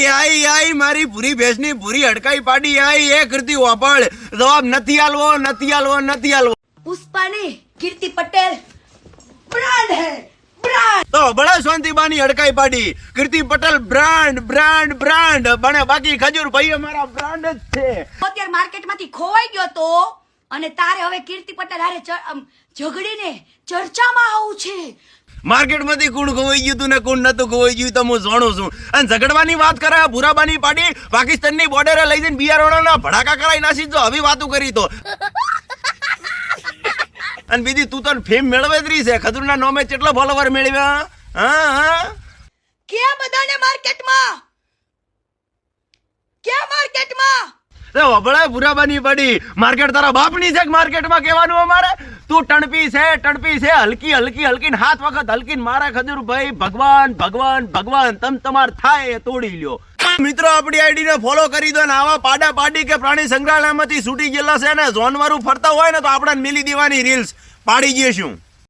આઈ મારી પૂરી ભેંસની પૂરી હડકાઈ પાડી આઈ એ કીર્તિ વાપળ જવાબ નથી આલવો પુષ્પા ને કીર્તિ પટેલ બ્રાન્ડ હે બ્રાન્ડ તો બળે શાંતિબાની હડકાઈ પાડી કીર્તિ પટેલ બ્રાન્ડ બને બાકી ખજૂર ભાઈ અમારા બ્રાન્ડ જ છે અત્યારે માર્કેટમાંથી ખોવાઈ ગયો તો અને તારે હવે કીર્તિ પટેલ હારે ઝઘડીને ચર્ચામાં આવું છે માર્કેટમાંથી કોણ ખોવાઈ ગયું તું ને કોણ નતું ખોવાઈ ગયું તો હું જાણું છું અને ઝઘડવાની વાત કરે ભૂરાબાની પાડી પાકિસ્તાનની બોર્ડરે લઈ જઈને બિયારણોના ભડાકા કરાઈ નાસી જો આવી વાતો કરી તો અને બીજી તું તો ફેમ મેળવે જ રહી છે ખજૂરના નોમે કેટલા ફોલોવર મેળવ્યા હા ક્યાં બધાને માર્કેટમાં વભળે ભૂરાબાની પડી માર્કેટ તારા બાપની છે માર્કેટમાં કહેવાનું અમારે તું ટણપી છે હલકી ને 7 વખત હલકીને મારા ખજૂર ભાઈ ભગવાન તમ તમાર થાય એ તોડી લ્યો મિત્રો આપણી આઈડી ને ફોલો કરી દો ને આવા પાડા પાડી કે પ્રાણી સંગ્રહાલયમાંથી છૂટી ગયેલા છે ને ઝોન વાળું ફરતા હોય ને તો આપણે મિલી દેવાની રીલ્સ પાડી જઈશું